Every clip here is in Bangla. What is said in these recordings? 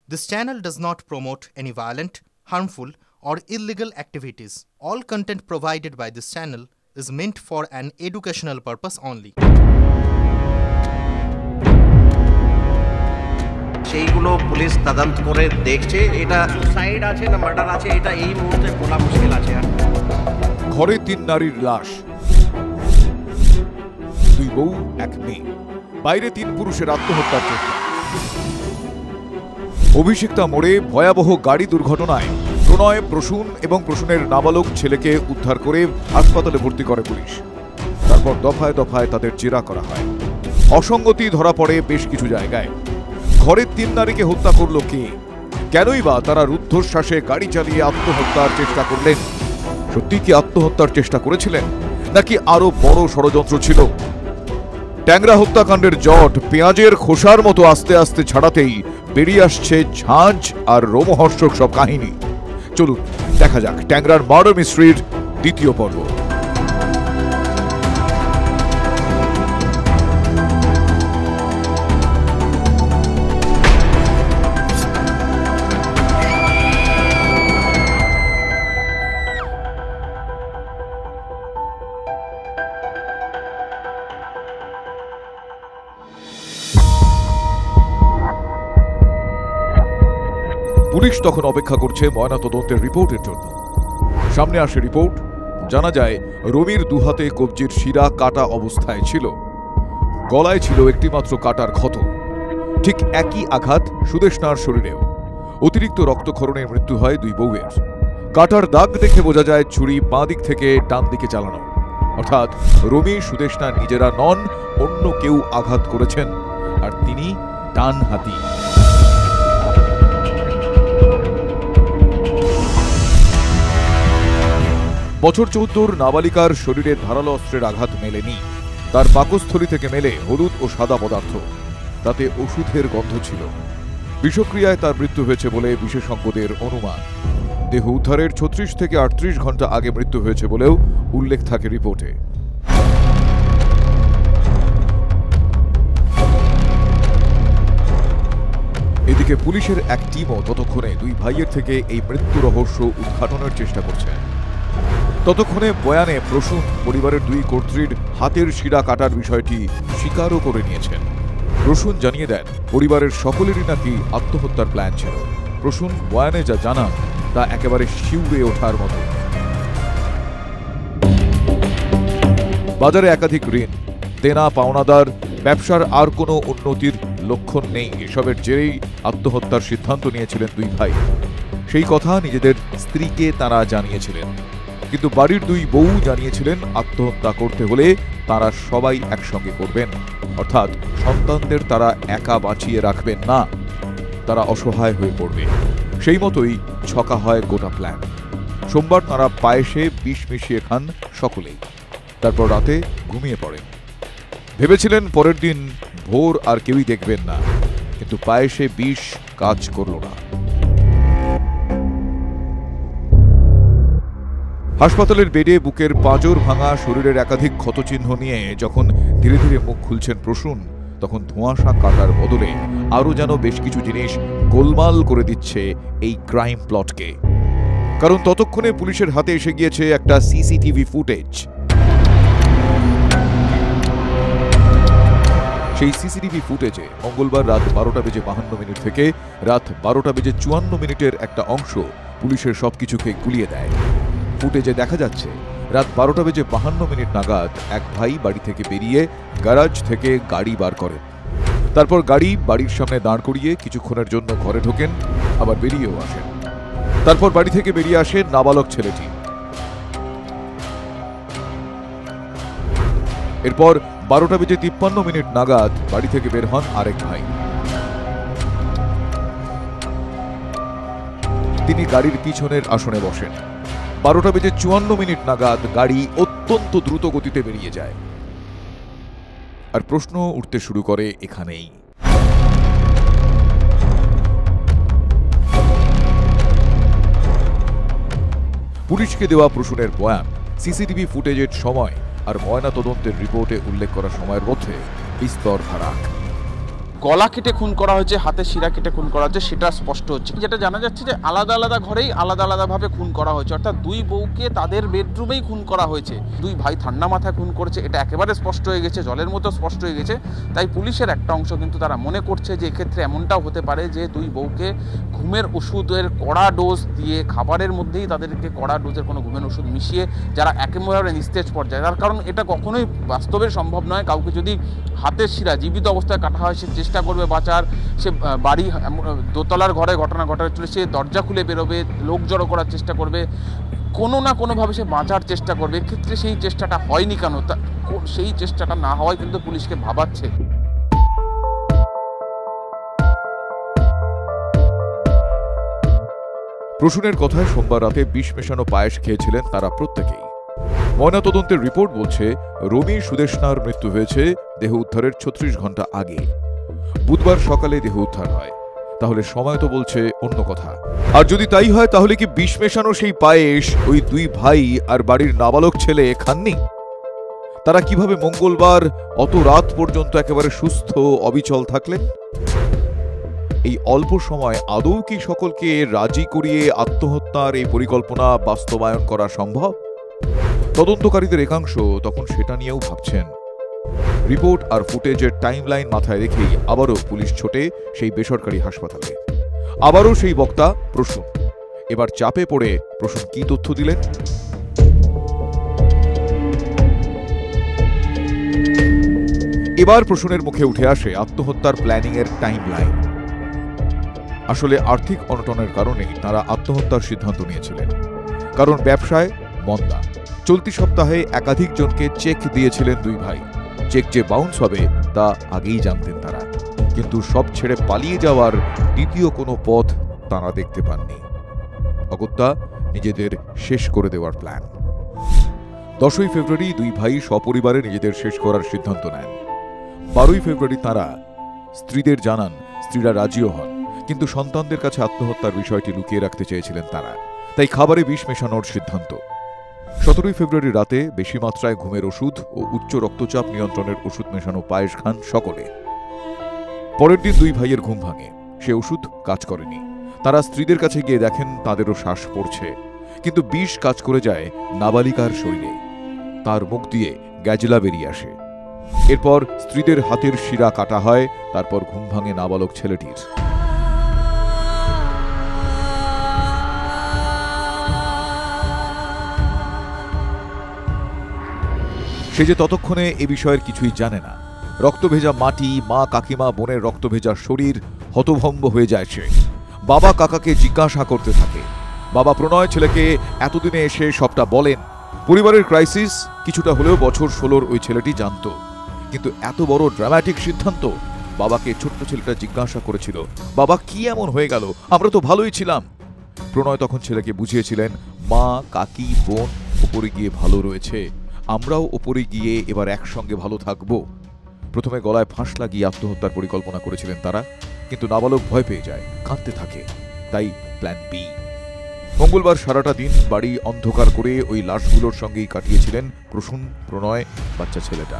This channel does not promote any violent, harmful, or illegal activities. All content provided by this channel is meant for an educational purpose only. সেইগুলো পুলিশ তদন্ত করে দেখছে এটা সুসাইড আছে না মার্ডার আছে এটা এই মুহূর্তে বলা মুশকিল আছে। ঘরে ৩ নারীর লাশ, ২ বউ ১ মেয়ে, বাইরে ৩ পুরুষের আত্মহত্যার চেষ্টা। অভিষিক্তা মোড়ে ভয়াবহ গাড়ি দুর্ঘটনায় প্রণয়, প্রসূন এবং প্রসূনের নাবালক ছেলেকে উদ্ধার করে হাসপাতালে ভর্তি করে পুলিশ। তারপর দফায় দফায় তাদের জেরা করা হয়। অসঙ্গতি ধরা পড়ে বেশ কিছু জায়গায়। ঘরের ৩ নারীকে হত্যা করল কে? কেনই বা তারা রুদ্ধশ্বাসে গাড়ি চালিয়ে আত্মহত্যার চেষ্টা করলেন? সত্যি কি আত্মহত্যার চেষ্টা করেছিলেন, নাকি আরো বড় ষড়যন্ত্র ছিল? ট্যাংরা হত্যাকাণ্ডের জট পেঁয়াজের খোসার মতো আস্তে আস্তে ছাড়াতেই বেরিয়ে আসছে ঝাঁঝ আর রোমহর্ষক সব কাহিনী। চলুন দেখা যাক ট্যাংরার মার্ডার মিস্ট্রির দ্বিতীয় পর্ব। পুলিশ তখন অপেক্ষা করছে ময়নাতদন্তের রিপোর্টের জন্য। সামনে আসে রিপোর্ট। জানা যায় রবির দুহাতে কবজির শিরা কাটা অবস্থায় ছিল। গলায় ছিল একটিমাত্র কাটার ক্ষত। ঠিক একই আঘাত সুদেষ্ণার শরীরেও। অতিরিক্ত রক্তক্ষরণে মৃত্যু হয় 2 বউয়ের। কাটার দাগ দেখে বোঝা যায় ছুরি বাঁ দিক থেকে ডান দিকে চালানো। অর্থাৎ রবি, সুদেষ্ণা নিজেরা নন, অন্য কেউ আঘাত করেছেন, আর তিনি ডান হাতি। বছর 14 নাবালিকার শরীরে ধারালো অস্ত্রের আঘাত মেলেনি। তার পাকস্থলী থেকে মেলে হলুদ ও সাদা পদার্থ, তাতে ওষুধের গন্ধ ছিল। বিষক্রিয়ায় তার মৃত্যু হয়েছে বলে বিশেষজ্ঞদের অনুমান। দেহ উদ্ধারের 36 থেকে 38 ঘন্টা আগে মৃত্যু হয়েছে বলেও উল্লেখ থাকে রিপোর্টে। এদিকে পুলিশের এক টিমও ততক্ষণে 2 ভাইয়ের থেকে এই মৃত্যু রহস্য উদ্ঘাটনের চেষ্টা করছে। ততক্ষণে বয়ানে প্রসূন পরিবারের 2 কর্ত্রীর হাতের শিরা কাটার বিষয়টি স্বীকারও করে নিয়েছেন। প্রসূন জানিয়ে দেন পরিবারের সকলেরই নাকি আত্মহত্যার প্ল্যান ছিল। প্রসূন বয়ানে যা জানান তা একেবারে শিউরে ওঠার মতো। বাজারে একাধিক ঋণ, দেনা পাওনাদার, ব্যবসার আর কোনো উন্নতির লক্ষণ নেই। এসবের জেরেই আত্মহত্যার সিদ্ধান্ত নিয়েছিলেন 2 ভাই। সেই কথা নিজেদের স্ত্রীকে তারা জানিয়েছিলেন, কিন্তু বাড়ির 2 বউ জানিয়েছিলেন আত্মহত্যা করতে হলে তারা সবাই একসঙ্গে করবেন, অর্থাৎ সন্তানদের তারা একা বাঁচিয়ে রাখবেন না, তারা অসহায় হয়ে পড়বে। সেই মতোই ছকা হয় গোটা প্ল্যান। সোমবার তারা পায়েসে বিষ মিশিয়ে খান সকলেই, তারপর রাতে ঘুমিয়ে পড়েন। ভেবেছিলেন পরের দিন ভোর আর কেউই দেখবেন না, কিন্তু পায়েসে বিষ কাজ করল না। হাসপাতালের বেডে বুকের পাঁজর ভাঙা, শরীরের একাধিক ক্ষতচিহ্ন নিয়ে যখন ধীরে ধীরে মুখ খুলছেন প্রসূন, তখন ধোঁয়াশা কাটার বদলে আরও যেন বেশ কিছু জিনিস গোলমাল করে দিচ্ছে এই ক্রাইম প্লটকে। কারণ ততক্ষণে পুলিশের হাতে এসে গিয়েছে একটা সিসিটিভি ফুটেজ। সেই সিসিটিভি ফুটেজে মঙ্গলবার রাত 12:52 থেকে রাত 12:54 একটা অংশ পুলিশের সবকিছুকে গুলিয়ে দেয়। ফুটেজে দেখা যাচ্ছে রাত 12:52 নাগাদ এক ভাই বাড়ি থেকে বেরিয়ে গ্যারাজ থেকে গাড়ি বার করেন। তারপর গাড়ি বাড়ির সামনে দাঁড় করিয়ে কিছুক্ষণের জন্য ঘরে ঢোকেন, আবার বেরিয়েও আসেন। তারপর বাড়ি থেকে বেরিয়ে আসে নাবালক ছেলেটি। এরপর 12:53 নাগাদ বাড়ি থেকে বের হন আরেক ভাই। তিনি গাড়ির পিছনের আসনে বসেন। 12:54 নাগাদ গাড়ি অত্যন্ত দ্রুত গতিতে বেরিয়ে যায়। আর প্রশ্ন উঠতে শুরু করে এখানেই। পুলিশকে দেওয়া প্রসূনের বয়ান, সিসিটিভি ফুটেজের সময় আর ময়নাতদন্তের রিপোর্টে উল্লেখ করা সময়ের মধ্যে বিস্তর ফারাক। গলা কেটে খুন করা হয়েছে, হাতের শিরা কেটে খুন করা হয়েছে সেটা স্পষ্ট হচ্ছে। যেটা জানা যাচ্ছে যে আলাদা আলাদা ঘরেই আলাদা আলাদাভাবে খুন করা হয়েছে, অর্থাৎ দুই বউকে তাদের বেডরুমেই খুন করা হয়েছে। দুই ভাই ঠান্ডা মাথায় খুন করেছে, এটা একেবারে স্পষ্ট হয়ে গেছে, জলের মতো স্পষ্ট হয়ে গেছে। তাই পুলিশের একটা অংশ কিন্তু তারা মনে করছে যে এক্ষেত্রে এমনটাও হতে পারে যে দুই বউকে ঘুমের ওষুধের কড়া ডোজ দিয়ে, খাবারের মধ্যেই তাদেরকে কড়া ডোজের কোনো ঘুমের ওষুধ মিশিয়ে, যারা একেবারে নিস্তেজ পর্যায়ে। তার কারণ এটা কখনোই বাস্তবে সম্ভব নয়, কাউকে যদি হাতের শিরা জীবিত অবস্থায় কাটা হয় সে চেষ্টা করবে বাঁচার, সে বাড়ি দোতলার ঘরে ঘটনা ঘটাচ্ছিল, সে দরজা খুলে বেরোবে, লোক জড়ো করার চেষ্টা করবে, কোনো না কোনোভাবে সে বাঁচার চেষ্টা করবে। এক্ষেত্রে সেই চেষ্টাটা হয়নি কেন? সেই চেষ্টাটা না হওয়ায় কিন্তু পুলিশকে ভাবাচ্ছে। প্রসূনের কথায় সোমবার রাতে বিষ মেশানো পায়েস খেয়েছিলেন তারা প্রত্যেকেই। ময়নাতদন্তের রিপোর্ট বলছে রবি সুদেশনার মৃত্যু হয়েছে দেহ উদ্ধারের ৩৬ ঘন্টা আগে। বুধবার সকালে দেহ উদ্ধার হয়, তাহলে সময় তো বলছে অন্য কথা। আর যদি তাই হয় তাহলে কি বিষ মেশানো সেই পায়েস ওই দুই ভাই আর বাড়ির নাবালক ছেলে খাননি? তারা কিভাবে মঙ্গলবার অত রাত পর্যন্ত একেবারে সুস্থ অবিচল থাকলেন? এই অল্প সময় আদৌ কি সকলকে রাজি করিয়ে আত্মহত্যার এই পরিকল্পনা বাস্তবায়ন করা সম্ভব? তদন্তকারীদের একাংশ তখন সেটা নিয়েও ভাবছেন। রিপোর্ট আর ফুটেজের টাইমলাইন মাথায় রেখেই আবারও পুলিশ ছোটে সেই বেসরকারি হাসপাতালে। আবারও সেই বক্তা প্রসূন। এবার চাপে পড়ে প্রসূন কি তথ্য দিলেন? এবার প্রসূনের মুখে উঠে আসে আত্মহত্যার প্ল্যানিংয়ের টাইমলাইন। আসলে আর্থিক অনটনের কারণেই তারা আত্মহত্যার সিদ্ধান্ত নিয়েছিলেন। কারণ ব্যবসায় মন্দা। চলতি সপ্তাহে একাধিক জনকে চেক দিয়েছিলেন দুই ভাই। চেক যে বাউন্স হবে তা আগেই জানতেন তারা, কিন্তু সব ছেড়ে পালিয়ে যাওয়ার দ্বিতীয় কোনো পথ তারা দেখতে পাননি। অগত্যা নিজেদের শেষ করে দেওয়ার প্ল্যান। 10ই ফেব্রুয়ারি দুই ভাই সপরিবারে নিজেদের শেষ করার সিদ্ধান্ত নেন। 12ই ফেব্রুয়ারি তারা স্ত্রীদের জানান, স্ত্রীরা রাজিও হন, কিন্তু সন্তানদের কাছে আত্মহত্যার বিষয়টি লুকিয়ে রাখতে চেয়েছিলেন তারা, তাই খাবারে বিষ মেশানোর সিদ্ধান্ত। 17ই ফেব্রুয়ারি রাতে বেশি মাত্রায় ঘুমের ওষুধ ও উচ্চ রক্তচাপ নিয়ন্ত্রণের ওষুধ মেশানো পায়েস খান সকলে। পরের দিন দুই ভাইয়ের ঘুম ভাঙে, সে ওষুধ কাজ করেনি। তারা স্ত্রীদের কাছে গিয়ে দেখেন তাদেরও শ্বাস পড়ছে, কিন্তু বিষ কাজ করে যায় নাবালিকার শরীরে। তার মুখ দিয়ে গ্যাজলা বেরিয়ে আসে। এরপর স্ত্রীদের হাতের শিরা কাটা হয়, তারপর ঘুম ভাঙে নাবালক ছেলেটির। সে যে ততক্ষণে এ বিষয়ের কিছুই জানে না। রক্তভেজা মাটি, মা কাকিমা বোনের রক্তভেজা শরীর, হতভম্ব হয়ে যায় সে। বাবা কাকাকে জিজ্ঞাসা করতে থাকে। বাবা প্রণয় ছেলেকে এতদিনে এসে সবটা বলেন। পরিবারের ক্রাইসিস কিছুটা হলেও বছর 16 ওই ছেলেটি জানত, কিন্তু এত বড় ড্রামাটিক সিদ্ধান্ত। বাবাকে ছোট্ট ছেলেটা জিজ্ঞাসা করেছিল, বাবা কি এমন হয়ে গেল, আমরা তো ভালোই ছিলাম। প্রণয় তখন ছেলেকে বুঝিয়েছিলেন, মা কাকি বোন ওপরে গিয়ে ভালো রয়েছে, আমরাও ওপরে গিয়ে এবার একসঙ্গে ভালো থাকব। প্রথমে গলায় ফাঁস লাগিয়ে আত্মহত্যার পরিকল্পনা করেছিলেন তারা, কিন্তু নাবালক ভয় পেয়ে যায়, কাঁদতে থাকে। তাই প্ল্যান বি। মঙ্গলবার সারাটা দিন বাড়ি অন্ধকার করে ওই লাশগুলোর সঙ্গেই কাটিয়েছিলেন প্রসূন, প্রণয়, বাচ্চা ছেলেটা।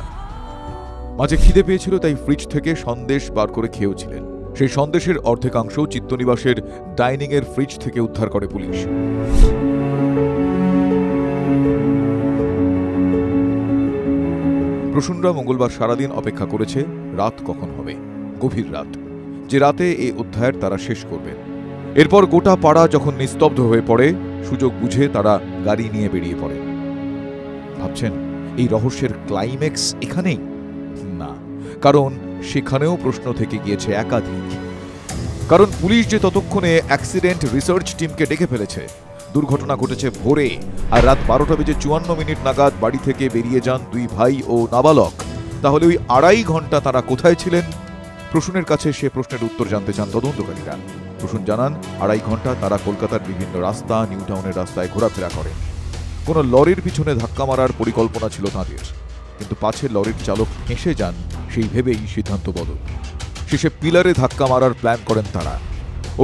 মাঝে খিদে পেয়েছিল, তাই ফ্রিজ থেকে সন্দেশ বার করে খেয়েওছিলেন। সেই সন্দেশের অর্ধেকাংশ চিত্তনিবাসের ডাইনিংয়ের ফ্রিজ থেকে উদ্ধার করে পুলিশ। প্রসূনরা মঙ্গলবার সারাদিন অপেক্ষা করেছে রাত কখন হবে, গভীর রাত, যে রাতে এই অধ্যায়ের তারা শেষ করবেন। এরপর গোটা পাড়া যখন নিস্তব্ধ হয়ে পড়ে, সুযোগ বুঝে তারা গাড়ি নিয়ে বেরিয়ে পড়ে। ভাবছেন এই রহস্যের ক্লাইম্যাক্স এখানেই? না, কারণ সেখানেও প্রশ্ন থেকে গিয়েছে একাধিক। কারণ পুলিশ যে ততক্ষণে অ্যাক্সিডেন্ট রিসার্চ টিমকে ডেকে ফেলেছে। দুর্ঘটনা ঘটেছে ভোরে, আর রাত 12:54 নাগাদ বাড়ি থেকে বেরিয়ে যান দুই ভাই ও নাবালক। তাহলে ওই 2.5 ঘন্টা তারা কোথায় ছিলেন? প্রসূনের কাছে সে প্রশ্নের উত্তর জানতে চান তদন্তকারীরা। প্রসূন জানান, 2.5 ঘন্টা তারা কলকাতার বিভিন্ন রাস্তা, নিউ টাউনের রাস্তায় ঘোরাফেরা করেন। কোনো লরির পিছনে ধাক্কা মারার পরিকল্পনা ছিল তাঁদের, কিন্তু পাছে লরির চালক ফেঁসে যান সেই ভেবেই সিদ্ধান্ত বদল। শেষে পিলারে ধাক্কা মারার প্ল্যান করেন তারা।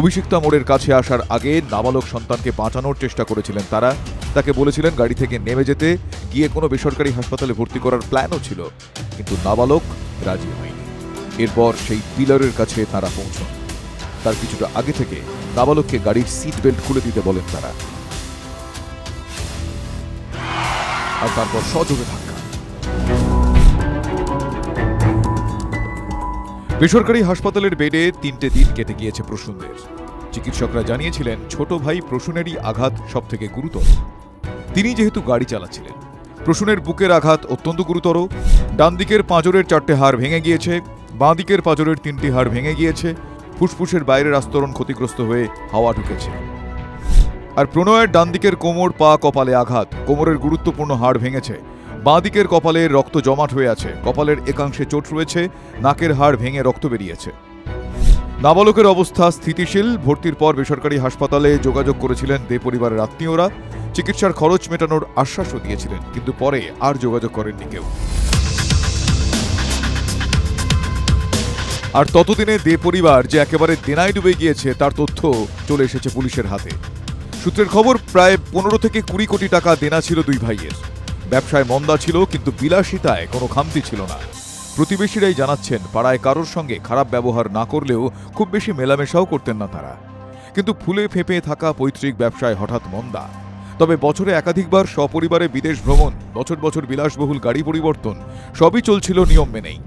অভিষিক্তা মোড়ের কাছে আসার আগে নাবালক সন্তানকে বাঁচানোর চেষ্টা করেছিলেন তারা। তাকে বলেছিলেন গাড়ি থেকে নেমে যেতে, গিয়ে কোনো বেসরকারি হাসপাতালে ভর্তি করার প্ল্যানও ছিল, কিন্তু নাবালক রাজি হয়নি। এরপর সেই পিলারের কাছে তারা পৌঁছন। তার কিছুটা আগে থেকে নাবালককে গাড়ির সিট বেল্ট খুলে দিতে বলেন তারা, আর তারপর সজোরে ধাক্কা। বেসরকারি হাসপাতালের বেডে 3টে দিন কেটে গিয়েছে প্রসূনদের। চিকিৎসকরা জানিয়েছিলেন ছোট ভাই প্রসূনেরই আঘাত সব থেকে গুরুতর। তিনি যেহেতু গাড়ি চালাচ্ছিলেন। প্রসূনের বুকের আঘাত অত্যন্ত গুরুতর। ডান দিকের পাঁজরের 4টে হাড় ভেঙে গিয়েছে, বাঁ দিকের পাঁজরের 3টি হাড় ভেঙে গিয়েছে, ফুসফুসের বাইরের আস্তরণ ক্ষতিগ্রস্ত হয়ে হাওয়া ঢুকেছে। আর প্রণয়ের ডান দিকের কোমর, পা, কপালে আঘাত, কোমরের গুরুত্বপূর্ণ হাড় ভেঙেছে, বাঁ দিকের কপালে রক্ত জমাট হয়ে আছে, কপালের একাংশে চোট রয়েছে, নাকের হাড় ভেঙে রক্ত বেরিয়েছে। নাবালকের অবস্থা স্থিতিশীল। ভর্তির পর বেসরকারি হাসপাতালে যোগাযোগ করেছিলেন দে পরিবারের আত্মীয়রা। চিকিৎসার খরচ মেটানোর আশ্বাসও দিয়েছিলেন, কিন্তু পরে আর যোগাযোগ করেননি কেউ। আর ততদিনে দে পরিবার যে একেবারে দেনায় ডুবে গিয়েছে তার তথ্য চলে এসেছে পুলিশের হাতে। সূত্রের খবর, প্রায় 15 থেকে 20 কোটি টাকা দেনা ছিল দুই ভাইয়ের। ব্যবসায় মন্দা ছিল, কিন্তু বিলাসিতায় কোনো খামতি ছিল না। প্রতিবেশীরাই জানাচ্ছেন পাড়ায় কারোর সঙ্গে খারাপ ব্যবহার না করলেও খুব বেশি মেলামেশাও করতেন না তারা। কিন্তু ফুলে ফেঁপে থাকা পৈতৃক ব্যবসায় হঠাৎ মন্দা। তবে বছরে একাধিকবার সপরিবারে বিদেশ ভ্রমণ, বছর বছর বিলাসবহুল গাড়ি পরিবর্তন, সবই চলছিল নিয়ম মেনেই।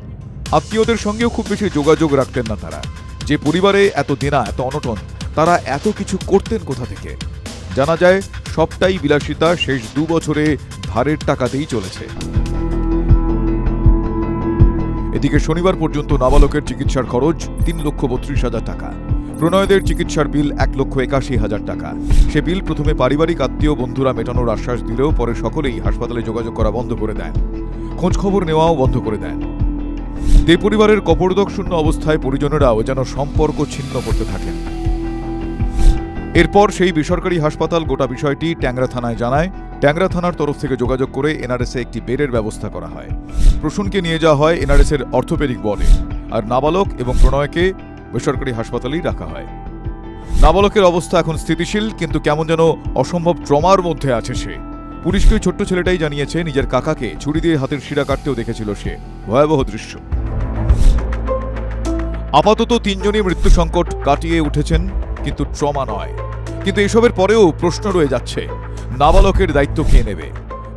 আত্মীয়দের সঙ্গেও খুব বেশি যোগাযোগ রাখতেন না তারা। যে পরিবারে এত দেনা, এত অনটন, তারা এত কিছু করতেন কোথা থেকে? জানা যায় সবটাই বিলাসিতা শেষ 2 বছরে ধারের টাকাতেই চলেছে। এদিকে শনিবার পর্যন্ত নাবালকের চিকিৎসার খরচ 3,32,000 টাকা। প্রণয়দের চিকিৎসার বিল 1,81,000 টাকা। সে বিল প্রথমে পারিবারিক আত্মীয় বন্ধুরা মেটানোর আশ্বাস দিলেও পরে সকলেই হাসপাতালে যোগাযোগ করা বন্ধ করে দেন, খোঁজ খবর নেওয়াও বন্ধ করে দেন। দে পরিবারের কপর্দকশূন্য অবস্থায় পরিজনেরাও যেন সম্পর্ক ছিন্ন করতে থাকেন। এরপর সেই বেসরকারি হাসপাতাল গোটা বিষয়টি ট্যাংরা থানায় জানায়। ট্যাংরা থানার তরফ থেকে যোগাযোগ করে এনআরএসে একটি বেডের ব্যবস্থা করা হয়। প্রসূনকে নিয়ে যাওয়া হয় এনআরএসের অর্থোপেডিক ওয়ার্ডে, আর নাবালক এবং প্রণয়কে বেসরকারি হাসপাতালেই রাখা হয়। নাবালকের অবস্থা এখন স্থিতিশীল, কিন্তু কেমন যেন অসম্ভব ট্রমার মধ্যে আছে সে। পুলিশকে ওই ছোট্ট ছেলেটাই জানিয়েছে নিজের কাকাকে ছুরি দিয়ে হাতের শিরা কাটতেও দেখেছিল সে। ভয়াবহ দৃশ্য। আপাতত 3 জনই মৃত্যু সংকট কাটিয়ে উঠেছেন, কিন্তু ট্রমা নয়। কিন্তু এসবের পরেও প্রশ্ন রয়ে যাচ্ছে, নাবালকের দায়িত্ব কে নেবে?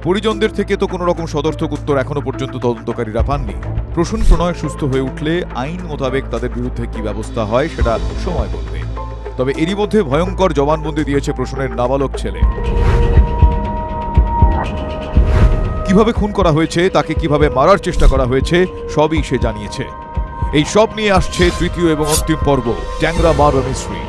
পরিজনদের থেকে তো কোনো রকম সদর্থক উত্তর এখনো পর্যন্ত তদন্তকারীরা পাননি। প্রসূন প্রণয় সুস্থ হয়ে উঠলে আইন মোতাবেক তাদের বিরুদ্ধে কি ব্যবস্থা হয় সেটা সময় বলবে। তবে এরই মধ্যে ভয়ঙ্কর জবানবন্দি দিয়েছে প্রসূনের নাবালক ছেলে। কিভাবে খুন করা হয়েছে, তাকে কিভাবে মারার চেষ্টা করা হয়েছে, সবই সে জানিয়েছে। এই সব নিয়ে আসছে তৃতীয় এবং অন্তিম পর্ব, ট্যাংরা মার্ডার মিস্ট্রি।